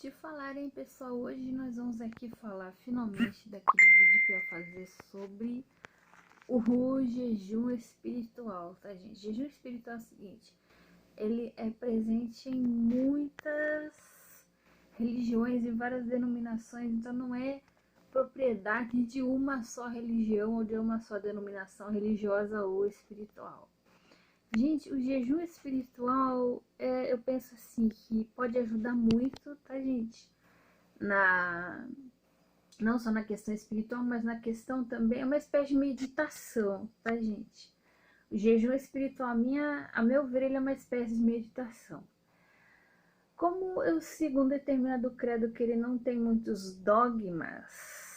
Te falar, hein, pessoal, hoje nós vamos aqui falar finalmente daquele vídeo que eu ia fazer sobre o jejum espiritual, tá, gente? Jejum espiritual é o seguinte, ele é presente em muitas religiões, em várias denominações, então não é propriedade de uma só religião ou de uma só denominação religiosa ou espiritual. Gente, o jejum espiritual, eu penso assim, que pode ajudar muito, tá, gente? Não só na questão espiritual, mas na questão também, é uma espécie de meditação, tá, gente? O jejum espiritual, a meu ver, ele é uma espécie de meditação. Como eu sigo um determinado credo que ele não tem muitos dogmas,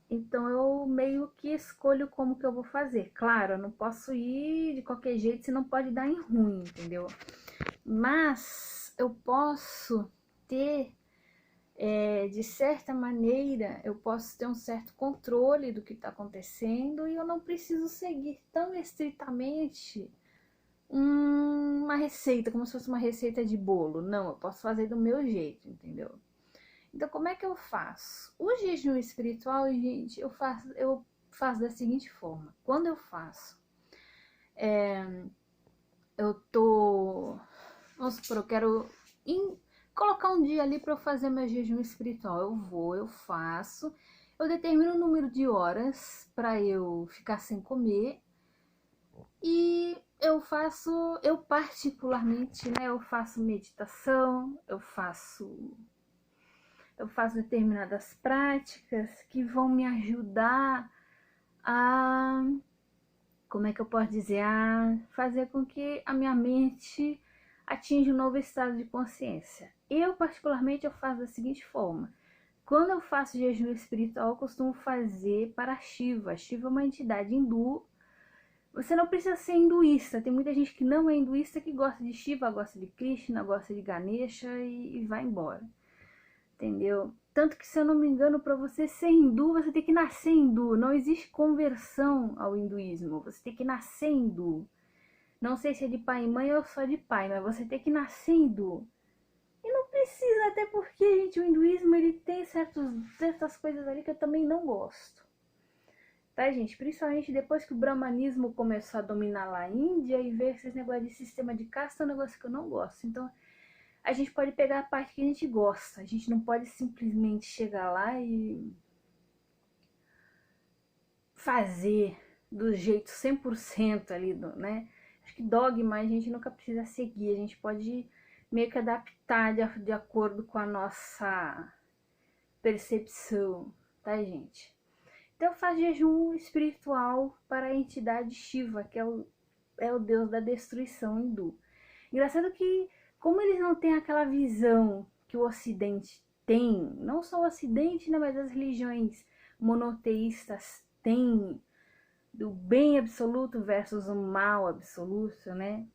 então eu meio que escolho como que eu vou fazer. Claro, eu não posso ir de qualquer jeito, senão pode dar em ruim, entendeu? Mas eu posso ter, de certa maneira, eu posso ter um certo controle do que está acontecendo e eu não preciso seguir tão estritamente uma receita, como se fosse uma receita de bolo. Não, eu posso fazer do meu jeito, entendeu? Então, como é que eu faço? O jejum espiritual, gente, eu faço da seguinte forma. Quando eu faço, vamos supor, eu quero colocar um dia ali para eu fazer meu jejum espiritual. Eu faço, eu determino o número de horas para eu ficar sem comer e eu particularmente, né, eu faço meditação, eu faço determinadas práticas que vão me ajudar a, como é que eu posso dizer, a fazer com que a minha mente atinja um novo estado de consciência. Eu, particularmente, eu faço da seguinte forma. Quando eu faço jejum espiritual, eu costumo fazer para Shiva. Shiva é uma entidade hindu. Você não precisa ser hinduísta. Tem muita gente que não é hinduísta que gosta de Shiva, gosta de Krishna, gosta de Ganesha e vai embora. Entendeu? Tanto que, se eu não me engano, para você ser hindu, você tem que nascer hindu. Não existe conversão ao hinduísmo. Você tem que nascer hindu. Não sei se é de pai e mãe ou só de pai, mas você tem que nascer hindu. E não precisa, até porque, gente, o hinduísmo ele tem certas coisas ali que eu também não gosto. Tá, gente? Principalmente depois que o brahmanismo começou a dominar lá a Índia e ver esses negócios de sistema de casta, é um negócio que eu não gosto. Então, a gente pode pegar a parte que a gente gosta. A gente não pode simplesmente chegar lá e fazer do jeito 100% ali, né? Acho que dogma a gente nunca precisa seguir. A gente pode meio que adaptar de acordo com a nossa percepção, tá, gente? Então eu faço jejum espiritual para a entidade Shiva, que é o deus da destruição hindu. Engraçado que, como eles não têm aquela visão que o Ocidente tem, não só o Ocidente, né, mas as religiões monoteístas têm, do bem absoluto versus o mal absoluto, né?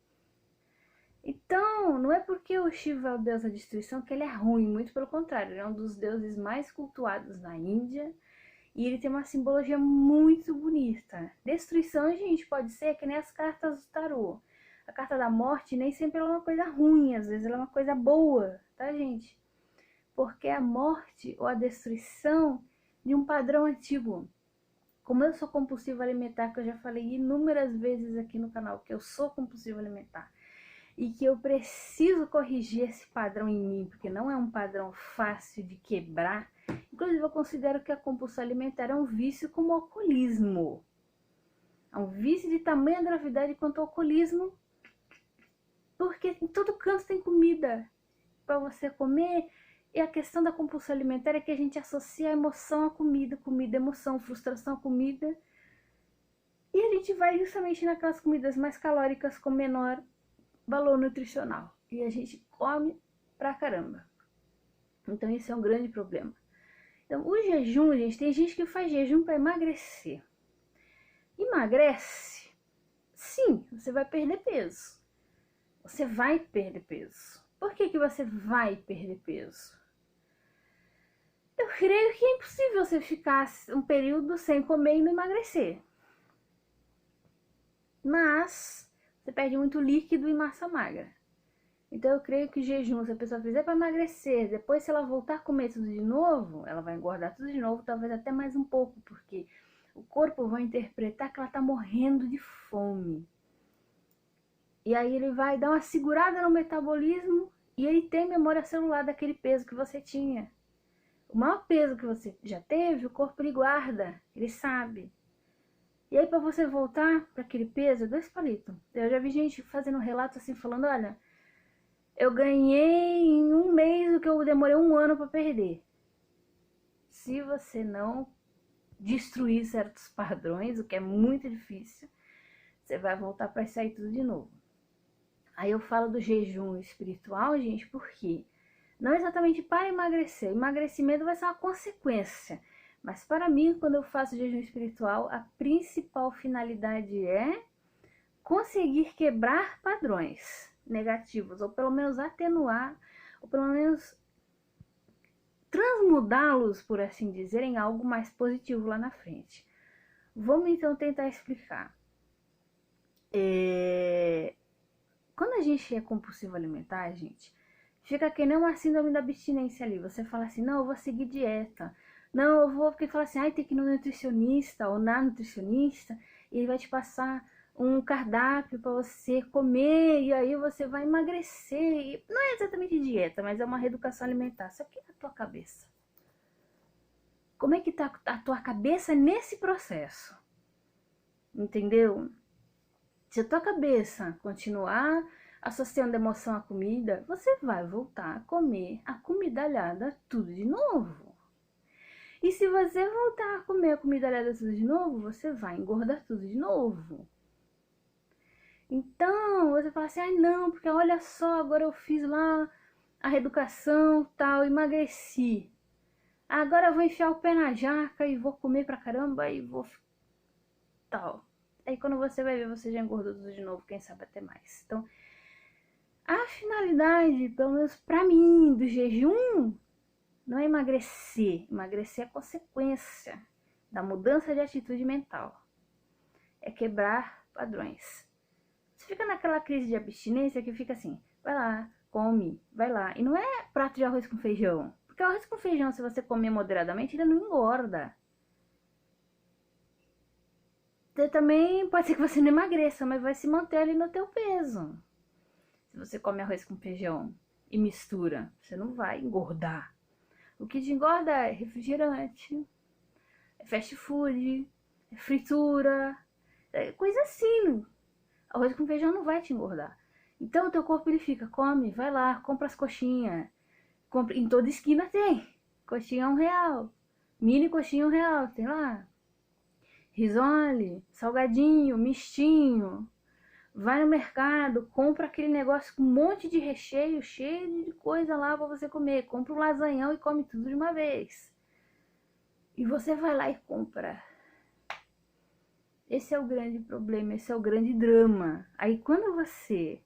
Então, não é porque o Shiva é o deus da destruição que ele é ruim, muito pelo contrário, ele é um dos deuses mais cultuados na Índia e ele tem uma simbologia muito bonita. Destruição, gente, pode ser que nem as cartas do tarô. A carta da morte nem sempre é uma coisa ruim, às vezes ela é uma coisa boa, tá, gente? Porque é a morte ou a destruição de um padrão antigo. Como eu sou compulsivo alimentar, que eu já falei inúmeras vezes aqui no canal, que eu sou compulsivo alimentar, e que eu preciso corrigir esse padrão em mim, porque não é um padrão fácil de quebrar. Inclusive, eu considero que a compulsão alimentar é um vício como o alcoolismo. É um vício de tamanha gravidade quanto o alcoolismo, porque em todo canto tem comida para você comer. E a questão da compulsão alimentar é que a gente associa a emoção à comida, comida, emoção, frustração à comida. E a gente vai justamente naquelas comidas mais calóricas com menor valor nutricional. E a gente come pra caramba. Então esse é um grande problema. Então o jejum, gente, tem gente que faz jejum para emagrecer. Emagrece? Sim, você vai perder peso. Você vai perder peso. Por que você vai perder peso? Eu creio que é impossível você ficar um período sem comer e não emagrecer. Mas você perde muito líquido e massa magra. Então eu creio que o jejum, se a pessoa fizer para emagrecer, depois se ela voltar a comer tudo de novo, ela vai engordar tudo de novo, talvez até mais um pouco, porque o corpo vai interpretar que ela está morrendo de fome. E aí ele vai dar uma segurada no metabolismo e ele tem memória celular daquele peso que você tinha. O maior peso que você já teve, o corpo ele guarda, ele sabe. E aí para você voltar para aquele peso, 2 palitos. Eu já vi gente fazendo relato assim, falando, olha, eu ganhei em 1 mês o que eu demorei 1 ano para perder. Se você não destruir certos padrões, o que é muito difícil, você vai voltar para sair tudo de novo. Aí eu falo do jejum espiritual, gente, porque não exatamente para emagrecer. Emagrecimento vai ser uma consequência. Mas para mim, quando eu faço jejum espiritual, a principal finalidade é conseguir quebrar padrões negativos, ou pelo menos atenuar, ou pelo menos transmudá-los, por assim dizer, em algo mais positivo lá na frente. Vamos então tentar explicar. Quando a gente é compulsivo alimentar, gente, fica que nem uma síndrome da abstinência ali. Você fala assim, não, eu vou seguir dieta. Não, eu vou, porque fala assim, ai, tem que ir no nutricionista ou na nutricionista, e ele vai te passar um cardápio para você comer, e aí você vai emagrecer. E não é exatamente dieta, mas é uma reeducação alimentar. Só que na tua cabeça. Como é que tá a tua cabeça nesse processo? Entendeu? Se a tua cabeça continuar associando emoção à comida, você vai voltar a comer a comidalhada tudo de novo. E se você voltar a comer a comidalhada tudo de novo, você vai engordar tudo de novo. Então, você fala assim, ai não, porque olha só, agora eu fiz lá a reeducação, tal, emagreci. Agora eu vou enfiar o pé na jaca e vou comer pra caramba e vou tal. Aí quando você vai ver, você já engordou tudo de novo, quem sabe até mais. Então, a finalidade, pelo menos pra mim, do jejum, não é emagrecer. Emagrecer é consequência da mudança de atitude mental. É quebrar padrões. Você fica naquela crise de abstinência que fica assim, vai lá, come, vai lá. E não é prato de arroz com feijão. Porque o arroz com feijão, se você comer moderadamente, ele não engorda. Você também pode ser que você não emagreça, mas vai se manter ali no teu peso. Se você come arroz com feijão e mistura, você não vai engordar. O que te engorda é refrigerante, é fast food, é fritura, é coisa assim. Arroz com feijão não vai te engordar. Então o teu corpo ele fica, come, vai lá, compra as coxinhas. Compra, em toda esquina tem. Coxinha R$1. Mini coxinha R$1, tem lá. Risole, salgadinho, mistinho. Vai no mercado, compra aquele negócio com um monte de recheio, cheio de coisa lá para você comer. Compra um lasanhão e come tudo de uma vez. E você vai lá e compra. Esse é o grande problema, esse é o grande drama. Aí quando você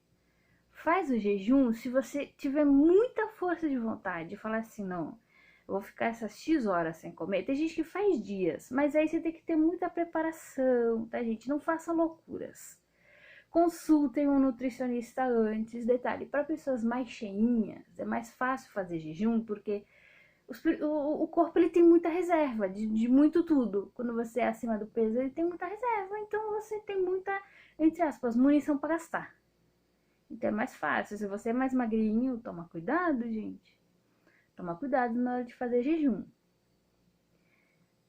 faz o jejum, se você tiver muita força de vontade de falar assim, não, eu vou ficar essas X horas sem comer. Tem gente que faz dias, mas aí você tem que ter muita preparação, tá, gente? Não faça loucuras. Consultem um nutricionista antes. Detalhe, para pessoas mais cheinhas, é mais fácil fazer jejum, porque o corpo ele tem muita reserva de muito tudo. Quando você é acima do peso, ele tem muita reserva. Então você tem muita, entre aspas, munição para gastar. Então é mais fácil. Se você é mais magrinho, toma cuidado, gente. Toma cuidado na hora de fazer jejum.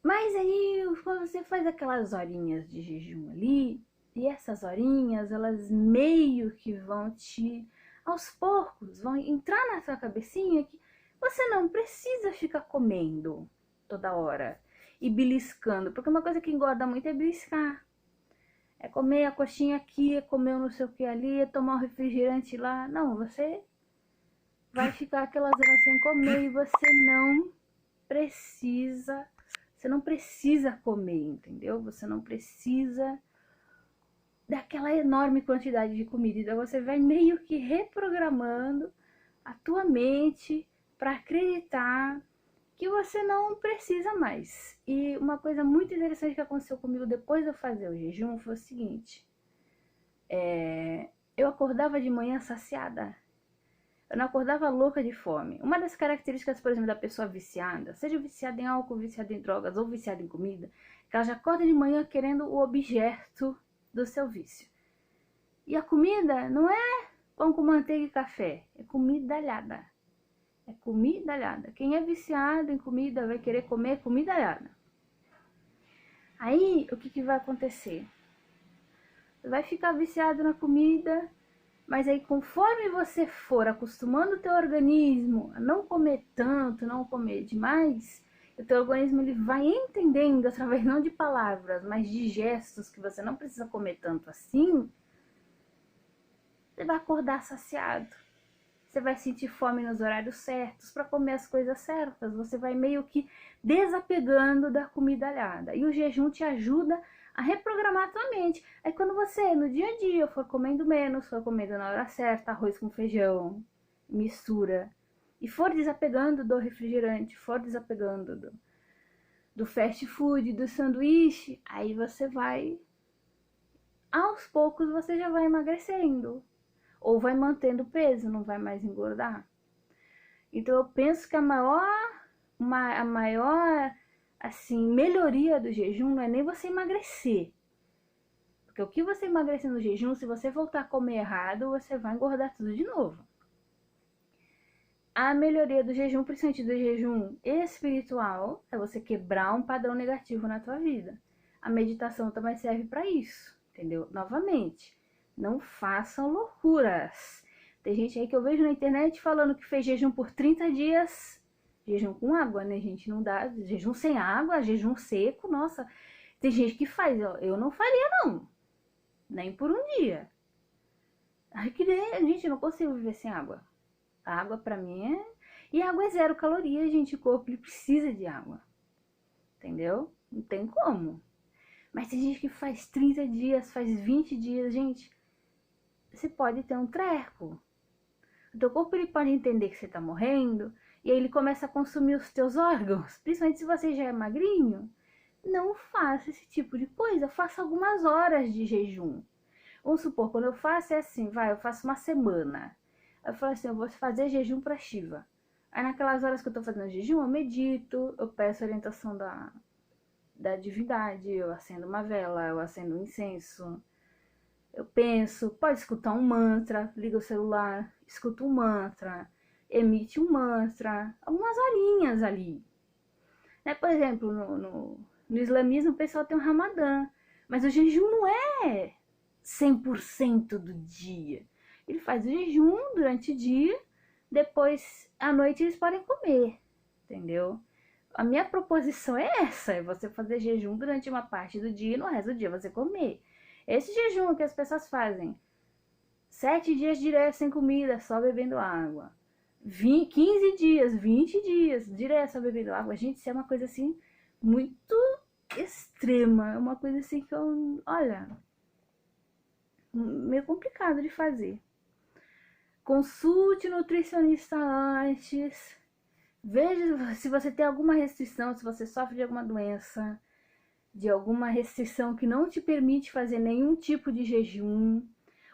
Mas aí, quando você faz aquelas horinhas de jejum ali, e essas horinhas, elas meio que vão te, aos poucos, vão entrar na sua cabecinha que você não precisa ficar comendo toda hora e beliscando. Porque uma coisa que engorda muito é beliscar. É comer a coxinha aqui, é comer não sei o que ali, é tomar um refrigerante lá. Não, você vai ficar aquelas horas sem comer e você não precisa comer, entendeu? Você não precisa daquela enorme quantidade de comida. Então você vai meio que reprogramando a tua mente para acreditar que você não precisa mais. E uma coisa muito interessante que aconteceu comigo depois de eu fazer o jejum foi o seguinte. Eu acordava de manhã saciada. Eu não acordava louca de fome. Uma das características, por exemplo, da pessoa viciada, seja viciada em álcool, viciada em drogas ou viciada em comida, que ela já acorda de manhã querendo o objeto do seu vício. E a comida não é pão com manteiga e café, é comida alhada. É comida alhada. Quem é viciado em comida vai querer comer comida alhada. Aí, o que vai acontecer? Você vai ficar viciado na comida, mas aí conforme você for acostumando o teu organismo a não comer tanto, não comer demais, o teu organismo ele vai entendendo através não de palavras, mas de gestos que você não precisa comer tanto assim, você vai acordar saciado. Você vai sentir fome nos horários certos para comer as coisas certas. Você vai meio que desapegando da comida alhada. E o jejum te ajuda a reprogramar a tua mente. Aí quando você, no dia a dia, for comendo menos, for comendo na hora certa, arroz com feijão, mistura, e for desapegando do refrigerante, for desapegando do fast food, do sanduíche, aí você vai, aos poucos você já vai emagrecendo. Ou vai mantendo peso, não vai mais engordar. Então eu penso que a maior assim, melhoria do jejum não é nem você emagrecer. Porque o que você emagrecer no jejum, se você voltar a comer errado, você vai engordar tudo de novo. A melhoria do jejum, principalmente do jejum espiritual, é você quebrar um padrão negativo na tua vida. A meditação também serve para isso, entendeu? Novamente, não façam loucuras. Tem gente aí que eu vejo na internet falando que fez jejum por 30 dias. Jejum com água, né, gente? Não dá. Jejum sem água, jejum seco, nossa. Tem gente que faz, eu não faria não. Nem por um dia. Ai, gente, eu não consigo viver sem água. A água pra mim é... E água é 0 calorias, gente. O corpo ele precisa de água. Entendeu? Não tem como. Mas tem gente que faz 30 dias, faz 20 dias, gente. Você pode ter um treco. O teu corpo ele pode entender que você tá morrendo e aí ele começa a consumir os teus órgãos. Principalmente se você já é magrinho. Não faça esse tipo de coisa. Faça algumas horas de jejum. Vamos supor, quando eu faço é assim, eu faço uma semana. Eu falo assim, eu vou fazer jejum pra Shiva. Aí naquelas horas que eu tô fazendo jejum, eu medito, eu peço orientação da divindade, eu acendo uma vela, eu acendo um incenso. Eu penso, pode escutar um mantra, liga o celular, escuta um mantra, emite um mantra, algumas horinhas ali. Né? Por exemplo, no islamismo o pessoal tem um Ramadã, mas o jejum não é 100% do dia. Ele faz o jejum durante o dia, depois à noite eles podem comer, entendeu? A minha proposição é essa, é você fazer jejum durante uma parte do dia e no resto do dia você comer. Esse jejum que as pessoas fazem, 7 dias direto sem comida, só bebendo água. 15 dias, 20 dias direto só bebendo água. Gente, isso é uma coisa assim, muito extrema. É uma coisa assim que eu, olha, meio complicado de fazer. Consulte nutricionista antes. Veja se você tem alguma restrição, se você sofre de alguma doença, de alguma restrição que não te permite fazer nenhum tipo de jejum.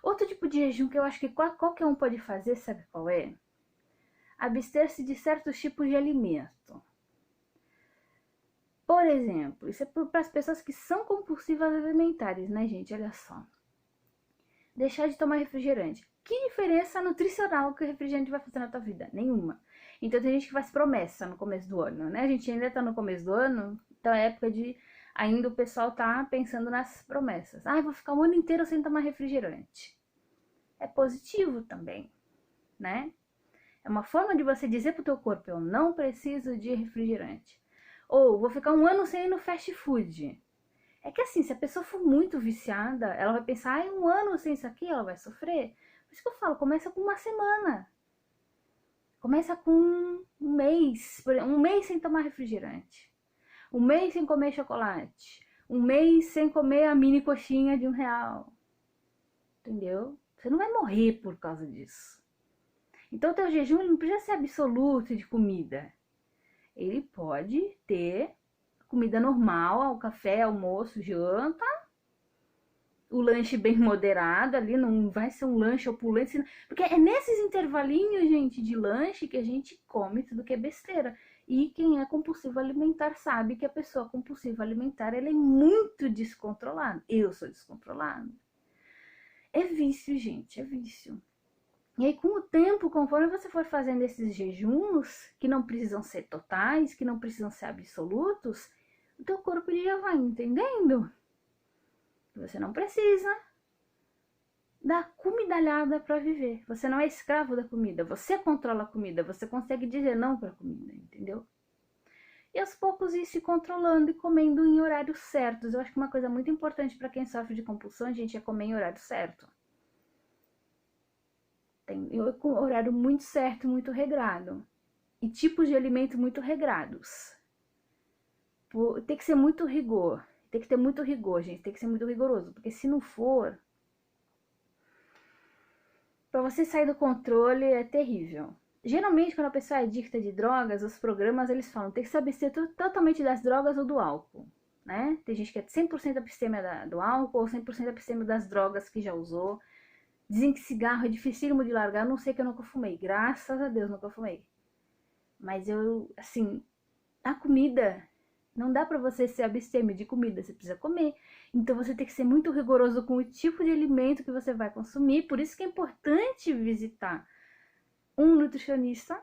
Outro tipo de jejum que eu acho que qualquer um pode fazer, sabe qual é? Abster-se de certos tipos de alimento. Por exemplo, isso é para as pessoas que são compulsivas alimentares, né, gente? Olha só. Deixar de tomar refrigerante. Que diferença nutricional que o refrigerante vai fazer na tua vida? Nenhuma. Então tem gente que faz promessa no começo do ano, né? A gente ainda tá no começo do ano, então é época de... Ainda o pessoal tá pensando nas promessas. Ah, eu vou ficar o ano inteiro sem tomar refrigerante. É positivo também, né? É uma forma de você dizer pro teu corpo, eu não preciso de refrigerante. Ou, vou ficar um ano sem ir no fast food. É que assim, se a pessoa for muito viciada, ela vai pensar, um ano sem isso aqui, ela vai sofrer. Por isso que eu falo, começa com uma semana. Começa com um mês sem tomar refrigerante. Um mês sem comer chocolate. Um mês sem comer a mini coxinha de R$1. Entendeu? Você não vai morrer por causa disso. Então o teu jejum ele não precisa ser absoluto de comida. Ele pode ter comida normal, café, almoço, janta. o lanche bem moderado ali, não vai ser um lanche opulento, porque é nesses intervalinhos, gente, de lanche que a gente come tudo que é besteira. E quem é compulsivo alimentar sabe que a pessoa compulsiva alimentar, ela é muito descontrolada. Eu sou descontrolada. É vício, gente, é vício. E aí, com o tempo, conforme você for fazendo esses jejuns, que não precisam ser totais, que não precisam ser absolutos, o teu corpo já vai entendendo que você não precisa da comidalhada para viver. Você não é escravo da comida, você controla a comida, você consegue dizer não para a comida, entendeu? E aos poucos ir se controlando e comendo em horários certos. Eu acho que uma coisa muito importante para quem sofre de compulsão, gente, é comer em horário certo. Tem horário muito certo, muito regrado. E tipos de alimento muito regrados. Tem que ser muito rigor. Tem que ter muito rigor, gente. Tem que ser muito rigoroso. Porque se não for, para você sair do controle é terrível. Geralmente, quando a pessoa é adicta de drogas, os programas eles falam tem que se abster totalmente das drogas ou do álcool. Né? Tem gente que é 100% abstêmia do álcool ou 100% abstêmia das drogas que já usou. Dizem que cigarro é dificílimo de largar. Não sei que eu nunca fumei. Graças a Deus nunca fumei. Mas eu, assim, a comida, não dá pra você se abster de comida, você precisa comer. Então você tem que ser muito rigoroso com o tipo de alimento que você vai consumir. Por isso que é importante visitar um nutricionista.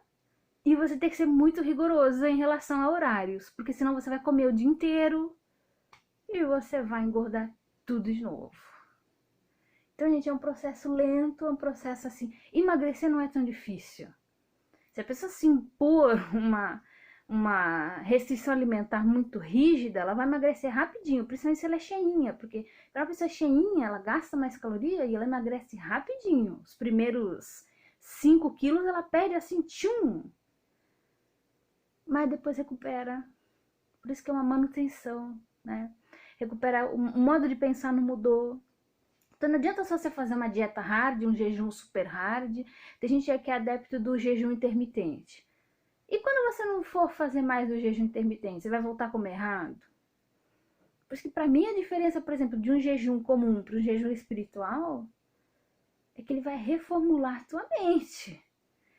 E você tem que ser muito rigoroso em relação a horários. Porque senão você vai comer o dia inteiro e você vai engordar tudo de novo. Então, gente, é um processo lento, é um processo assim. Emagrecer não é tão difícil. Se a pessoa se impor uma restrição alimentar muito rígida, ela vai emagrecer rapidinho, principalmente se ela é cheinha, porque para uma pessoa cheinha, ela gasta mais caloria e ela emagrece rapidinho. Os primeiros 5 quilos ela perde assim, tchum! Mas depois recupera. Por isso que é uma manutenção, né? Recuperar, o modo de pensar não mudou. Então não adianta só você fazer uma dieta hard, um jejum super hard. Tem gente que é adepto do jejum intermitente. E quando você não for fazer mais o jejum intermitente, você vai voltar a comer errado? Por isso que pra mim a diferença, por exemplo, de um jejum comum para um jejum espiritual é que ele vai reformular tua mente.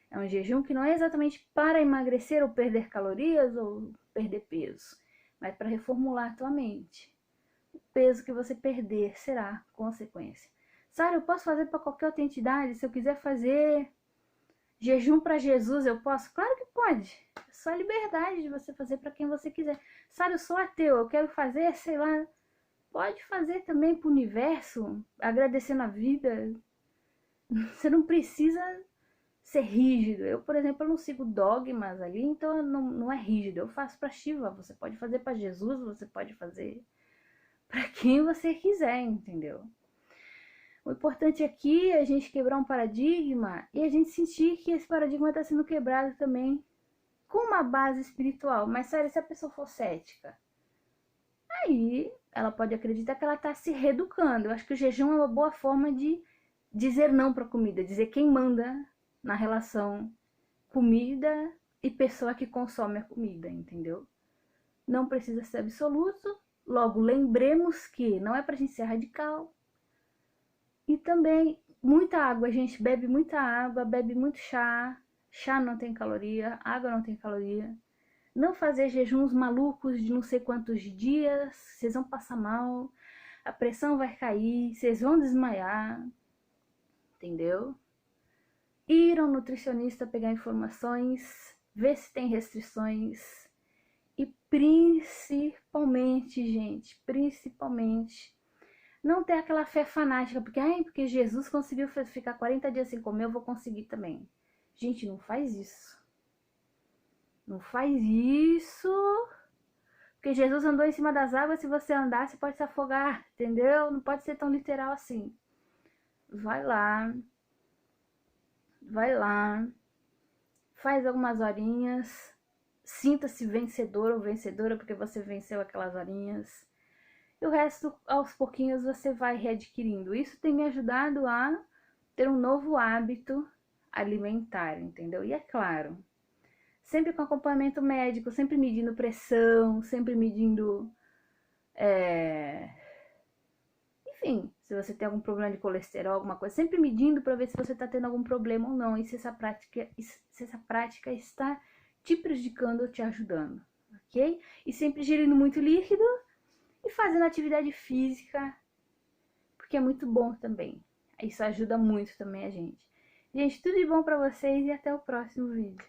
É um jejum que não é exatamente para emagrecer ou perder calorias ou perder peso, mas para reformular tua mente. O peso que você perder será consequência. Sara, eu posso fazer para qualquer outra entidade? Se eu quiser fazer jejum para Jesus, eu posso? Claro que pode. É só a liberdade de você fazer para quem você quiser. Sara, eu sou ateu, eu quero fazer, sei lá. Pode fazer também para o universo, agradecendo a vida. Você não precisa ser rígido. Eu, por exemplo, eu não sigo dogmas ali, então não é rígido. Eu faço para Shiva, você pode fazer para Jesus, você pode fazer para quem você quiser, entendeu? O importante aqui é a gente quebrar um paradigma e a gente sentir que esse paradigma está sendo quebrado também com uma base espiritual. Mas, sério, se a pessoa for cética, aí ela pode acreditar que ela está se reeducando. Eu acho que o jejum é uma boa forma de dizer não para a comida, dizer quem manda na relação comida e pessoa que consome a comida, entendeu? Não precisa ser absoluto. Logo, lembremos que não é pra gente ser radical. E também, muita água. A gente bebe muita água, bebe muito chá. Chá não tem caloria, água não tem caloria. Não fazer jejuns malucos de não sei quantos dias. Vocês vão passar mal. A pressão vai cair, vocês vão desmaiar. Entendeu? Ir ao nutricionista pegar informações, ver se tem restrições. E principalmente, gente, principalmente, não ter aquela fé fanática, porque Jesus conseguiu ficar 40 dias sem comer, eu vou conseguir também. Gente, não faz isso. Não faz isso. Porque Jesus andou em cima das águas, se você andar, você pode se afogar, entendeu? Não pode ser tão literal assim. Vai lá. Vai lá. Faz algumas horinhas. Sinta-se vencedor ou vencedora porque você venceu aquelas horinhas. E o resto, aos pouquinhos, você vai readquirindo. Isso tem me ajudado a ter um novo hábito alimentar, entendeu? E é claro, sempre com acompanhamento médico, sempre medindo pressão, sempre medindo... Enfim, se você tem algum problema de colesterol, alguma coisa, sempre medindo para ver se você está tendo algum problema ou não, e se essa prática está te prejudicando ou te ajudando, ok? E sempre ingerindo muito líquido e fazendo atividade física, porque é muito bom também. Isso ajuda muito também a gente. Gente, tudo de bom para vocês e até o próximo vídeo.